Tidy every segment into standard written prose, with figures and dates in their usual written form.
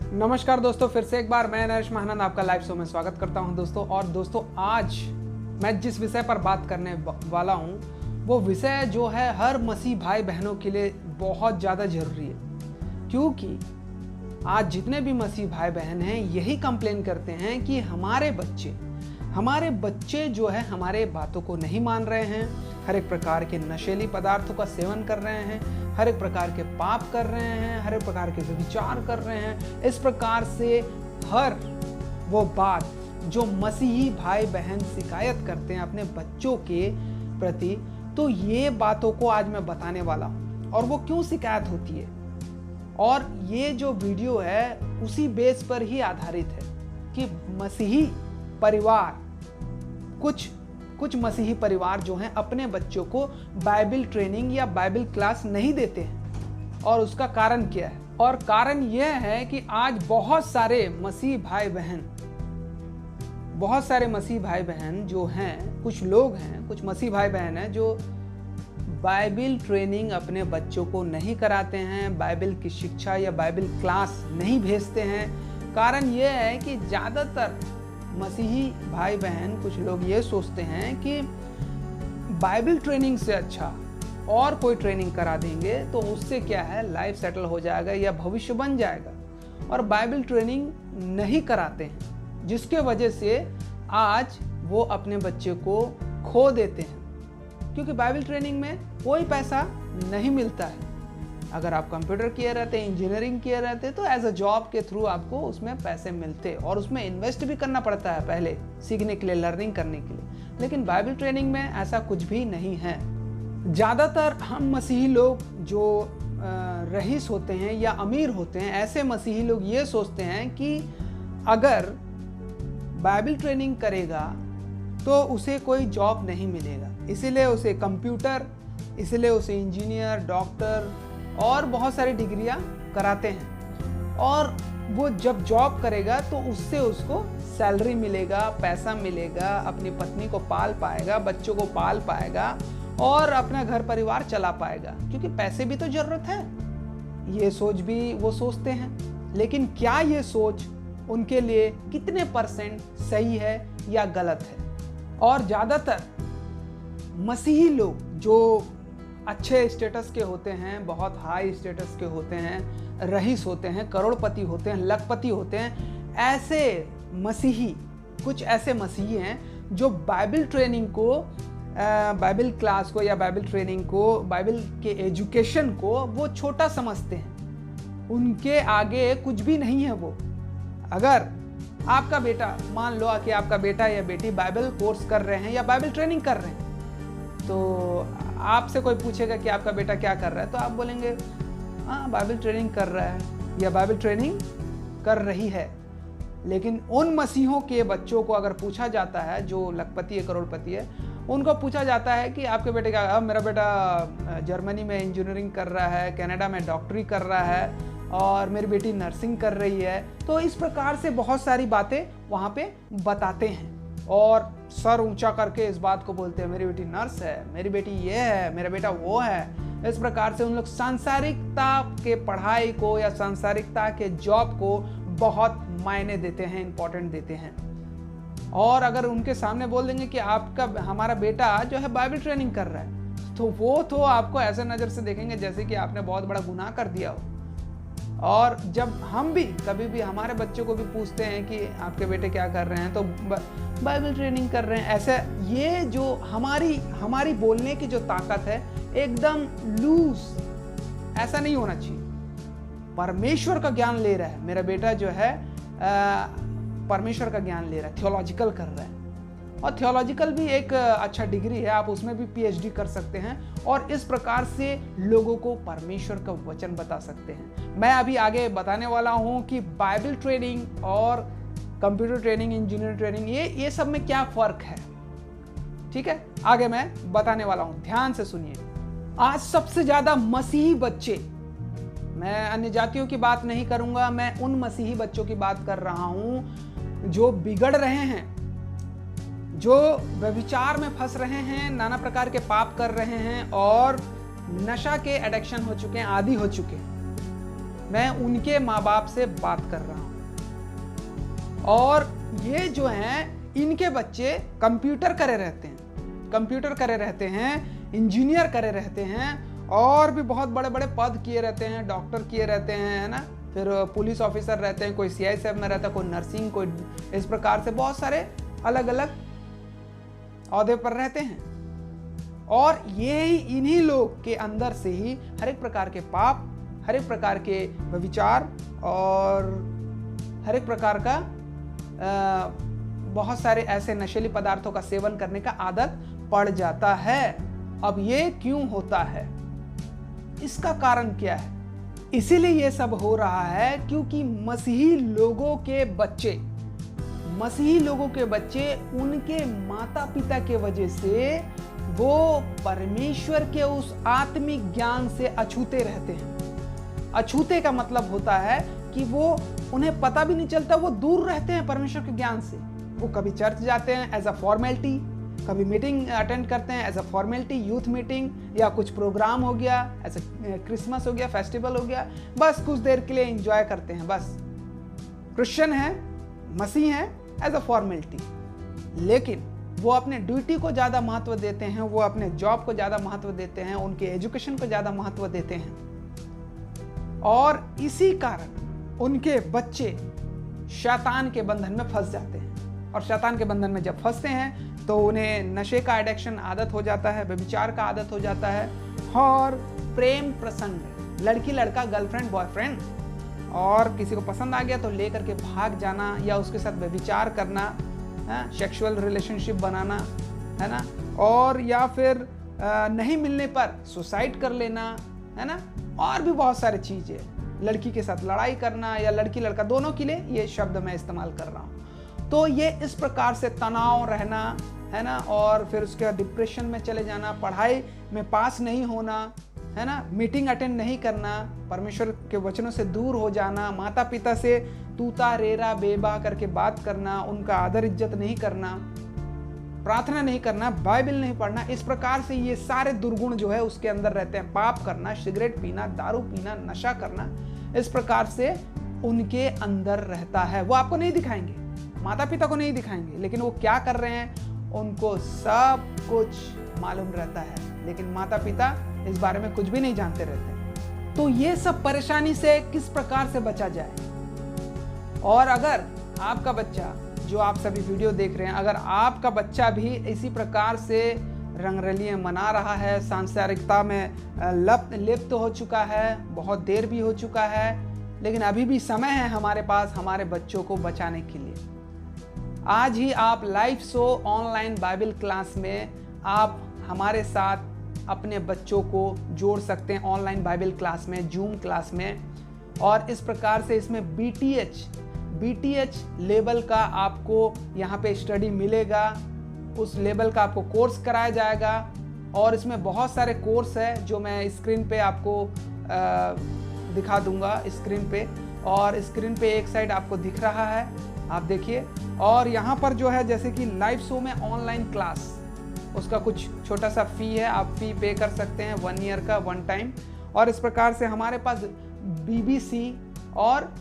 नमस्कार दोस्तों, फिर से एक बार मैं नरेश महानंद आपका लाइव शो में स्वागत करता हूं दोस्तों। और दोस्तों, आज मैं जिस विषय पर बात करने वाला हूं वो विषय जो है हर मसीह भाई बहनों के लिए बहुत ज़्यादा ज़रूरी है, क्योंकि आज जितने भी मसीह भाई बहन हैं यही कंप्लेन करते हैं कि हमारे बच्चे जो है हमारे बातों को नहीं मान रहे हैं, हर एक प्रकार के नशीली पदार्थों का सेवन कर रहे हैं, हर एक प्रकार के पाप कर रहे हैं, हर एक प्रकार के व्यभिचार कर रहे हैं। इस प्रकार से हर वो बात जो मसीही भाई बहन शिकायत करते हैं अपने बच्चों के प्रति, तो ये बातों को आज मैं बताने वाला हूँ और वो क्यों शिकायत होती है। और ये जो वीडियो है उसी बेस पर ही आधारित है कि मसीही परिवार कुछ मसीही परिवार जो हैं अपने बच्चों को बाइबल ट्रेनिंग या बाइबल क्लास नहीं देते हैं। और उसका कारण क्या है? और कारण यह है कि आज बहुत सारे मसीह भाई बहन जो हैं, कुछ लोग हैं, कुछ मसीह भाई बहन हैं जो बाइबल ट्रेनिंग अपने बच्चों को नहीं कराते हैं, बाइबल की शिक्षा या बाइबल क्लास नहीं भेजते हैं। कारण यह है कि ज़्यादातर मसीही भाई बहन कुछ लोग ये सोचते हैं कि बाइबल ट्रेनिंग से अच्छा और कोई ट्रेनिंग करा देंगे तो उससे क्या है, लाइफ सेटल हो जाएगा या भविष्य बन जाएगा, और बाइबल ट्रेनिंग नहीं कराते हैं, जिसके वजह से आज वो अपने बच्चे को खो देते हैं। क्योंकि बाइबल ट्रेनिंग में कोई पैसा नहीं मिलता है। अगर आप कंप्यूटर किए रहते, इंजीनियरिंग किए रहते तो एज अ जॉब के थ्रू आपको उसमें पैसे मिलते और उसमें इन्वेस्ट भी करना पड़ता है पहले सीखने के लिए, लर्निंग करने के लिए। लेकिन बाइबल ट्रेनिंग में ऐसा कुछ भी नहीं है। ज़्यादातर हम मसीही लोग जो रईस होते हैं या अमीर होते हैं, ऐसे मसीही लोग ये सोचते हैं कि अगर बाइबल ट्रेनिंग करेगा तो उसे कोई जॉब नहीं मिलेगा, इसीलिए उसे कंप्यूटर, इसीलिए उसे इंजीनियर, डॉक्टर और बहुत सारी डिग्रियां कराते हैं। और वो जब जॉब करेगा तो उससे उसको सैलरी मिलेगा, पैसा मिलेगा, अपनी पत्नी को पाल पाएगा, बच्चों को पाल पाएगा और अपना घर परिवार चला पाएगा, क्योंकि पैसे भी तो जरूरत है। ये सोच भी वो सोचते हैं। लेकिन क्या ये सोच उनके लिए कितने परसेंट सही है या गलत है? और ज़्यादातर मसीही लोग जो अच्छे स्टेटस के होते हैं, बहुत हाई स्टेटस के होते हैं, रईस होते हैं, करोड़पति होते हैं, लखपति होते हैं, ऐसे मसीही, कुछ ऐसे मसीही हैं जो बाइबल ट्रेनिंग को, बाइबल क्लास को या बाइबल ट्रेनिंग को, बाइबल के एजुकेशन को वो छोटा समझते हैं। उनके आगे कुछ भी नहीं है वो। अगर आपका बेटा, मान लो कि आपका बेटा या बेटी बाइबल कोर्स कर रहे हैं या बाइबल ट्रेनिंग कर रहे हैं, तो आपसे कोई पूछेगा कि आपका बेटा क्या कर रहा है, तो आप बोलेंगे हाँ बाइबल ट्रेनिंग कर रहा है या बाइबल ट्रेनिंग कर रही है। लेकिन उन मसीहों के बच्चों को अगर पूछा जाता है, जो लखपति है, करोड़पति है, उनको पूछा जाता है कि आपके बेटे क्या, अब मेरा बेटा जर्मनी में इंजीनियरिंग कर रहा है, कनाडा में डॉक्टरी कर रहा है और मेरी बेटी नर्सिंग कर रही है। तो इस प्रकार से बहुत सारी बातें वहाँ पे बताते हैं और सर ऊंचा करके इस बात को बोलते हैं, मेरी बेटी नर्स है, मेरी बेटी ये है, मेरा बेटा वो है। इस प्रकार से उन लोग सांसारिकता के पढ़ाई को या सांसारिकता के जॉब को बहुत मायने देते हैं, इंपॉर्टेंट देते हैं। और अगर उनके सामने बोल देंगे कि हमारा बेटा जो है बाइबल ट्रेनिंग कर रहा है, तो वो तो आपको ऐसे नज़र से देखेंगे जैसे कि आपने बहुत बड़ा गुनाह कर दिया हो। और जब हम भी कभी भी हमारे बच्चों को भी पूछते हैं कि आपके बेटे क्या कर रहे हैं, तो बाइबल ट्रेनिंग कर रहे हैं, ऐसे ये जो हमारी बोलने की जो ताकत है एकदम लूज, ऐसा नहीं होना चाहिए। परमेश्वर का ज्ञान ले रहा है मेरा बेटा जो है, परमेश्वर का ज्ञान ले रहा है, थियोलॉजिकल कर रहा है। और थियोलॉजिकल भी एक अच्छा डिग्री है, आप उसमें भी पीएचडी कर सकते हैं और इस प्रकार से लोगों को परमेश्वर का वचन बता सकते हैं। मैं अभी आगे बताने वाला हूं कि बाइबल ट्रेनिंग और कंप्यूटर ट्रेनिंग, इंजीनियरिंग ट्रेनिंग, ये सब में क्या फर्क है। ठीक है, आगे मैं बताने वाला हूं, ध्यान से सुनिए। आज सबसे ज्यादा मसीही बच्चे, मैं अन्य जातियों की बात नहीं करूंगा, मैं उन मसीही बच्चों की बात कर रहा हूं जो बिगड़ रहे हैं, जो व्यभिचार में फंस रहे हैं, नाना प्रकार के पाप कर रहे हैं और नशा के एडिक्शन हो चुके हैं, आदी हो चुके हैं। मैं उनके माँ बाप से बात कर रहा हूँ। और ये जो हैं इनके बच्चे कंप्यूटर करे रहते हैं, इंजीनियर करे रहते हैं, और भी बहुत बड़े बड़े पद किए रहते हैं, डॉक्टर किए रहते हैं, है ना, फिर पुलिस ऑफिसर रहते हैं, कोई सीआईएसएफ में रहता है, कोई नर्सिंग, कोई इस प्रकार से बहुत सारे अलग अलग ओहदे पर रहते हैं। और ये इन्हीं लोग के अंदर से ही हर एक प्रकार के पाप, हर एक प्रकार के विचार और हर एक प्रकार का बहुत सारे ऐसे नशीली पदार्थों का सेवन करने का आदत पड़ जाता है। अब ये क्यों होता है, इसका कारण क्या है? इसीलिए ये सब हो रहा है क्योंकि मसीही लोगों के बच्चे उनके माता पिता के वजह से वो परमेश्वर के उस आत्मिक ज्ञान से अछूते रहते हैं। अछूते का मतलब होता है कि वो उन्हें पता भी नहीं चलता, वो दूर रहते हैं परमेश्वर के ज्ञान से। वो कभी चर्च जाते हैं एज अ फॉर्मेलिटी, कभी मीटिंग अटेंड करते हैं as a formality, youth meeting या कुछ प्रोग्राम हो गया, एज अ क्रिसमस हो गया, फेस्टिवल हो गया, बस कुछ देर के लिए एंजॉय करते हैं। बस क्रिश्चियन है, मसीह है एज अ फॉर्मेलिटी। लेकिन वो अपने ड्यूटी को ज़्यादा महत्व देते हैं, वो अपने जॉब को ज़्यादा महत्व देते हैं, उनके एजुकेशन को ज़्यादा महत्व देते हैं। और इसी कारण उनके बच्चे शैतान के बंधन में फंस जाते हैं। और शैतान के बंधन में जब फंसते हैं तो उन्हें नशे का एडिक्शन आदत हो जाता है, व्यभिचार का आदत हो जाता है, और प्रेम प्रसंग, लड़की लड़का, गर्लफ्रेंड बॉयफ्रेंड, और किसी को पसंद आ गया तो लेकर के भाग जाना या उसके साथ व्यभिचार करना, सेक्सुअल रिलेशनशिप बनाना, है ना, और या फिर नहीं मिलने पर सुसाइड कर लेना, है ना, और भी बहुत सारी चीज़ें, लड़की के साथ लड़ाई करना या लड़की लड़का दोनों के लिए ये शब्द मैं इस्तेमाल कर रहा हूँ। तो ये इस प्रकार से तनाव रहना, है ना, और फिर उसके बाद डिप्रेशन में चले जाना, पढ़ाई में पास नहीं होना, है ना, मीटिंग अटेंड नहीं करना, परमेश्वर के वचनों से दूर हो जाना, माता पिता से तूता रेरा बेबा करके बात करना, उनका आदर इज्जत नहीं करना, प्रार्थना नहीं करना, बाइबल नहीं पढ़ना, इस प्रकार से ये सारे दुर्गुण जो है उसके अंदर रहते हैं। पाप करना, सिगरेट पीना, दारू पीना, नशा करना, इस प्रकार से उनके अंदर रहता है। वो आपको नहीं दिखाएंगे, माता पिता को नहीं दिखाएंगे, लेकिन वो क्या कर रहे हैं उनको सब कुछ मालूम रहता है, लेकिन माता पिता इस बारे में कुछ भी नहीं जानते रहते। तो ये सब परेशानी से किस प्रकार से बचा जाए? और अगर आपका बच्चा, जो आप सभी वीडियो देख रहे हैं, अगर आपका बच्चा भी इसी प्रकार से रंगरलियां मना रहा है, सांसारिकता में लिप्त हो चुका है, बहुत देर भी हो चुका है, लेकिन अभी भी समय है हमारे पास हमारे बच्चों को बचाने के लिए। आज ही आप live show online Bible class में आप हमारे साथ अपने बच्चों को जोड़ सकते हैं ऑनलाइन बाइबल क्लास में, जूम क्लास में। और इस प्रकार से इसमें BTH लेवल का आपको यहाँ पे स्टडी मिलेगा, उस लेवल का आपको कोर्स कराया जाएगा। और इसमें बहुत सारे कोर्स है जो मैं स्क्रीन पे आपको दिखा दूंगा स्क्रीन पे, और स्क्रीन पे एक साइड आपको दिख रहा है, आप देखिए। और यहाँ पर जो है जैसे कि लाइव शो में ऑनलाइन क्लास, उसका कुछ छोटा सा फ़ी है, आप फ़ी पे कर सकते हैं 1 ईयर का, 1 टाइम। और इस प्रकार से हमारे पास BBC और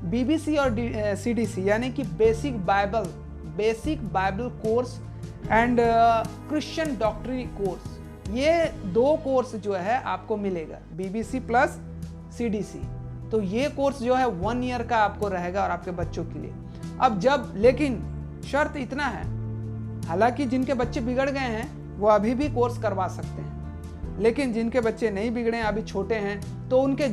BBC और CDC यानी कि basic Bible course and Christian doctrine course, ये 2 कोर्स जो है आपको मिलेगा, BBC प्लस CDC। तो ये कोर्स जो है 1 ईयर का आपको रहेगा और आपके बच्चों के लिए। अब लेकिन शर्त इतना है, हालांकि जिनके बच्चे बिगड़ गए हैं वो अभी भी कोर्स करवा सकते हैं, लेकिन जिनके बच्चे नहीं बिगड़े हैं, अभी छोटे हैं, तो उनके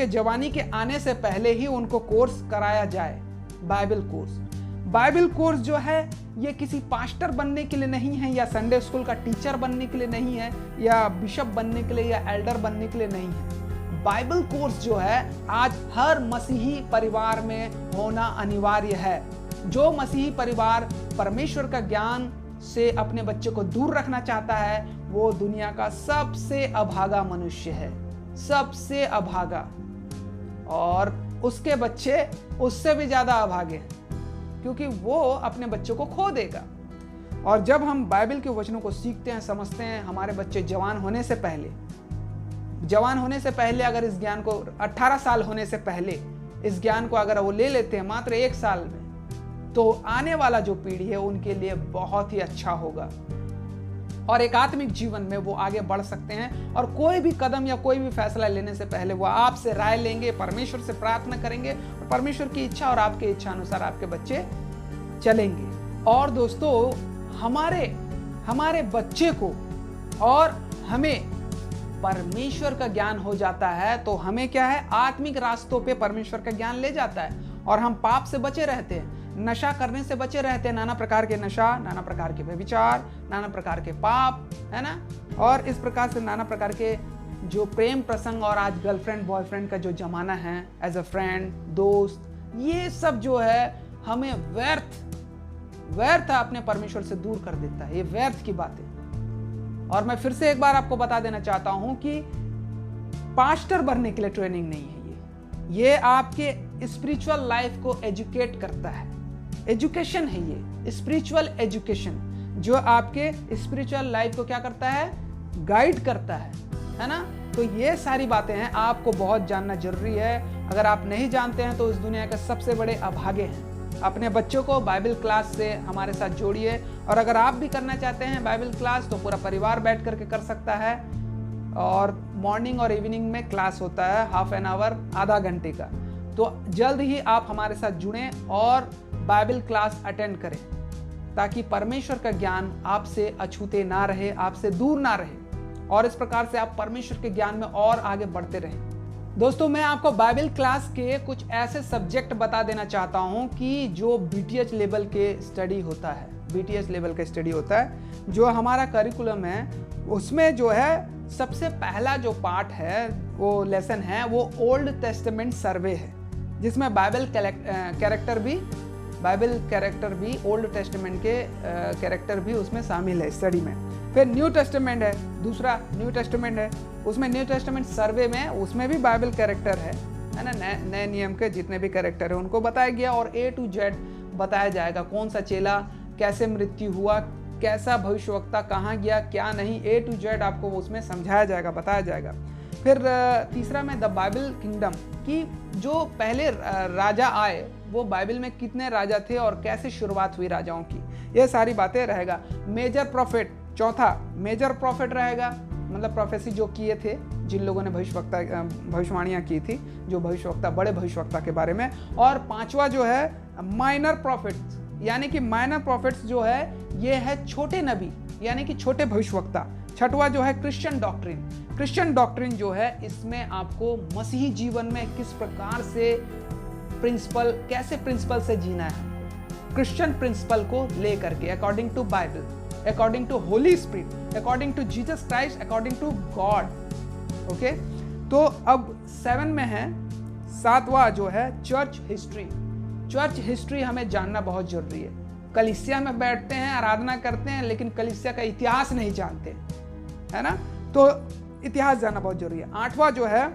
जवानी के आने से पहले ही उनको कोर्स कराया जाए, बाइबल कोर्स जो है ये किसी पास्टर बनने के लिए नहीं है, या संडे स्कूल का टीचर बनने के लिए नहीं है, या बिशप बनने के लिए या एल्डर बनने के लिए नहीं है। बाइबल कोर्स जो है आज हर मसीही परिवार में होना अनिवार्य है। जो मसीही परिवार परमेश्वर का ज्ञान से अपने बच्चे को दूर रखना चाहता है, वो दुनिया का सबसे अभागा मनुष्य है, सबसे अभागा, और उसके बच्चे उससे भी ज्यादा अभागे हैं, क्योंकि वो अपने बच्चों को खो देगा। और जब हम बाइबल के वचनों को सीखते हैं, समझते हैं, हमारे बच्चे जवान होने से पहले जवान होने से पहले अगर इस ज्ञान को 18 साल होने से पहले इस ज्ञान को अगर वो ले लेते हैं मात्र 1 साल में, तो आने वाला जो पीढ़ी है उनके लिए बहुत ही अच्छा होगा और एक आत्मिक जीवन में वो आगे बढ़ सकते हैं। और कोई भी कदम या कोई भी फैसला लेने से पहले वो आपसे राय लेंगे, परमेश्वर से प्रार्थना करेंगे और परमेश्वर की इच्छा और आपके इच्छा अनुसार आपके बच्चे चलेंगे। और दोस्तों, हमारे बच्चे को और हमें परमेश्वर का ज्ञान हो जाता है तो हमें क्या है, आत्मिक रास्तों पे परमेश्वर का ज्ञान ले जाता है और हम पाप से बचे रहते हैं, नशा करने से बचे रहते हैं, नाना प्रकार के नशा, नाना प्रकार के व्यभिचार, नाना प्रकार के पाप, है ना। और इस प्रकार से नाना प्रकार के जो प्रेम प्रसंग और आज गर्लफ्रेंड बॉयफ्रेंड का जो जमाना है, एज अ फ्रेंड, दोस्त, ये सब जो है हमें व्यर्थ अपने परमेश्वर से दूर कर देता है। ये व्यर्थ की बात है। और मैं फिर से एक बार आपको बता देना चाहता हूं कि पास्टर बनने के लिए ट्रेनिंग नहीं है ये आपके स्पिरिचुअल लाइफ को एजुकेट करता है। एजुकेशन है ये, स्पिरिचुअल एजुकेशन, जो आपके स्पिरिचुअल लाइफ को क्या करता है, गाइड करता है ना। तो ये सारी बातें हैं, आपको बहुत जानना जरूरी है। अगर आप नहीं जानते हैं तो इस दुनिया के सबसे बड़े अभागे हैं। अपने बच्चों को बाइबल क्लास से हमारे साथ जोड़िए और अगर आप भी करना चाहते हैं बाइबल क्लास तो पूरा परिवार बैठ करके कर सकता है। और मॉर्निंग और इवनिंग में क्लास होता है, हाफ एन आवर, आधा घंटे का। तो जल्द ही आप हमारे साथ जुड़ें और बाइबल क्लास अटेंड करें ताकि परमेश्वर का ज्ञान आपसे अछूते ना रहे, आपसे दूर ना रहे और इस प्रकार से आप परमेश्वर के ज्ञान में और आगे बढ़ते रहें। दोस्तों, मैं आपको बाइबल क्लास के कुछ ऐसे सब्जेक्ट बता देना चाहता हूं कि जो बीटीएच लेवल के स्टडी होता है, बीटीएच लेवल का स्टडी होता है। जो हमारा करिकुलम है उसमें जो है सबसे पहला जो पार्ट है, वो लेसन है, वो ओल्ड टेस्टामेंट सर्वे है, जिसमें बाइबल कैरेक्टर भी ओल्ड टेस्टामेंट के कैरेक्टर भी उसमें शामिल है स्टडी में। फिर न्यू टेस्टामेंट है, दूसरा न्यू टेस्टामेंट है, उसमें न्यू टेस्टामेंट सर्वे में उसमें भी बाइबल कैरेक्टर है ना। नए नियम के जितने भी कैरेक्टर है उनको बताया गया और A to Z बताया जाएगा। कौन सा चेला कैसे मृत्यु हुआ, कैसा भविष्यवक्ता कहाँ गया, क्या नहीं, A to Z आपको उसमें समझाया जाएगा, बताया जाएगा। फिर तीसरा में द बाइबल किंगडम, कि जो पहले राजा आए वो बाइबल में कितने राजा थे और कैसे शुरुआत हुई राजाओं की, ये सारी बातें रहेगा। मेजर प्रॉफिट, चौथा मेजर प्रॉफिट रहेगा, मतलब प्रोफेसी जो किए थे, जिन लोगों ने भविष्यवाणियाँ की थी, जो भविष्यवक्ता, बड़े भविष्यवक्ता के बारे में। और पांचवा जो है माइनर प्रॉफिट्स, यानी कि माइनर प्रॉफिट्स जो है ये है छोटे नबी, यानी कि छोटे भविष्यवक्ता। छठवा जो है क्रिश्चियन डॉक्ट्रिन। क्रिश्चियन डॉक्ट्रिन जो है इसमें आपको मसीही जीवन में किस प्रकार से कैसे प्रिंसिपल से जीना है, क्रिश्चियन प्रिंसिपल को ले करके, according to Bible, according to Holy Spirit, according to Jesus Christ, according to God. Okay, तो अब 7 में है, 7वां जो है चर्च हिस्ट्री। चर्च हिस्ट्री हमें जानना बहुत जरूरी है। कलीसिया में बैठते हैं, आराधना करते हैं, लेकिन कलीसिया का इतिहास नहीं जानते, है ना। तो इतिहास जानना बहुत जरूरी है। 8वां जो है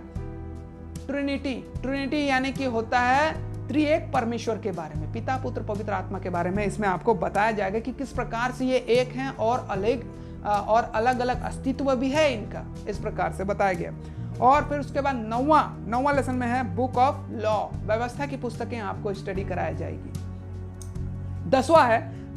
ट्रिनिटी, यानी कि होता है त्रिएक परमेश्वर के बारे में, पिता पुत्र पवित्र आत्मा के बारे में। इसमें आपको बताया जाएगा कि किस प्रकार से ये एक हैं और अलग अलग अस्तित्व भी है इनका, इस प्रकार से बताया गया। और फिर उसके बाद नौवां लेसन में है बुक ऑफ लॉ, व्यवस्था की पुस्तकें आपको स्टडी कराई जाएगी।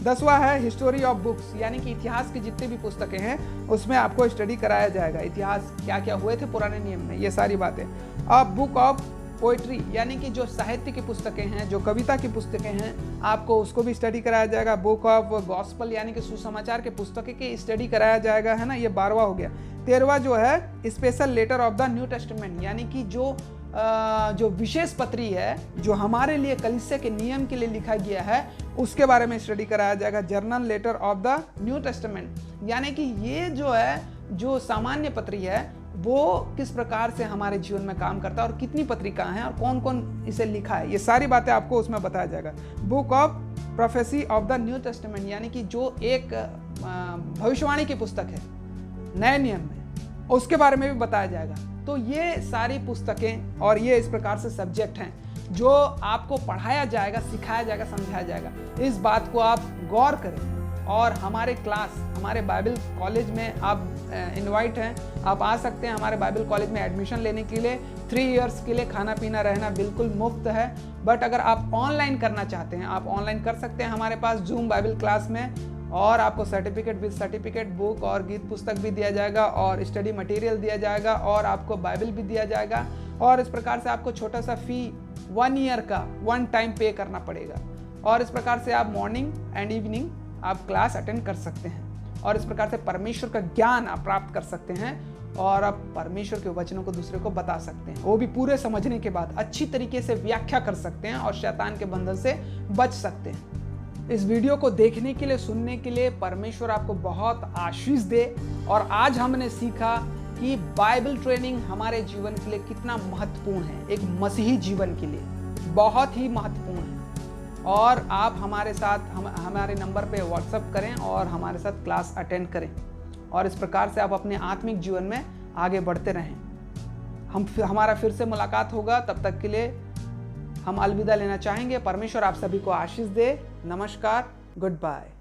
10वां है हिस्टोरी ऑफ बुक्स, यानी कि इतिहास की जितनी भी पुस्तकें हैं उसमें आपको स्टडी कराया जाएगा, इतिहास क्या क्या हुए थे पुराने नियम में, ये सारी बातें। अब बुक ऑफ पोइट्री, यानी कि जो साहित्य की पुस्तकें हैं, जो कविता की पुस्तकें हैं, आपको उसको भी स्टडी कराया जाएगा। बुक ऑफ गॉस्पल, यानी कि सुसमाचार के पुस्तकें की स्टडी कराया जाएगा, है ना। ये 12वां हो गया। 13वां जो है special letter of the New Testament, यानी कि जो विशेष पत्री है जो हमारे लिए कलीसिया के नियम के लिए लिखा गया है, उसके बारे में स्टडी कराया जाएगा। General letter of the New Testament, यानी कि ये जो है, जो सामान्य पत्री है, वो किस प्रकार से हमारे जीवन में काम करता है और कितनी पत्रिका हैं और कौन कौन इसे लिखा है, ये सारी बातें आपको उसमें बताया जाएगा। Book of prophecy of the New Testament, यानी कि जो एक भविष्यवाणी की पुस्तक है नए नियम में, उसके बारे में भी बताया जाएगा। तो ये सारी पुस्तकें और ये इस प्रकार से सब्जेक्ट हैं जो आपको पढ़ाया जाएगा, सिखाया जाएगा, समझाया जाएगा। इस बात को आप गौर करें, और हमारे क्लास, हमारे बाइबल कॉलेज में आप इनवाइट हैं, आप आ सकते हैं हमारे बाइबल कॉलेज में एडमिशन लेने के लिए। 3 इयर्स के लिए खाना पीना रहना बिल्कुल मुफ्त है। बट अगर आप ऑनलाइन करना चाहते हैं, आप ऑनलाइन कर सकते हैं हमारे पास जूम बाइबल क्लास में, और आपको सर्टिफिकेट विद सर्टिफिकेट, बुक और गीत पुस्तक भी दिया जाएगा, और स्टडी मटेरियल दिया जाएगा, और आपको बाइबल भी दिया जाएगा। और इस प्रकार से आपको छोटा सा फी 1 ईयर का 1 टाइम पे करना पड़ेगा, और इस प्रकार से आप मॉर्निंग एंड इवनिंग आप क्लास अटेंड कर सकते हैं, और इस प्रकार से परमेश्वर का ज्ञान आप प्राप्त कर सकते हैं, और आप परमेश्वर के वचनों को दूसरे को बता सकते हैं, वो भी पूरे समझने के बाद अच्छी तरीके से व्याख्या कर सकते हैं, और शैतान के बंधन से बच सकते हैं। इस वीडियो को देखने के लिए, सुनने के लिए परमेश्वर आपको बहुत आशीष दे। और आज हमने सीखा कि बाइबल ट्रेनिंग हमारे जीवन के लिए कितना महत्वपूर्ण है, एक मसीही जीवन के लिए बहुत ही महत्वपूर्ण है। और आप हमारे साथ हमारे नंबर पे व्हाट्सएप करें और हमारे साथ क्लास अटेंड करें, और इस प्रकार से आप अपने आत्मिक जीवन में आगे बढ़ते रहें। हमारा फिर से मुलाकात होगा, तब तक के लिए हम अलविदा लेना चाहेंगे। परमेश्वर आप सभी को आशीष दे। नमस्कार, गुड बाय।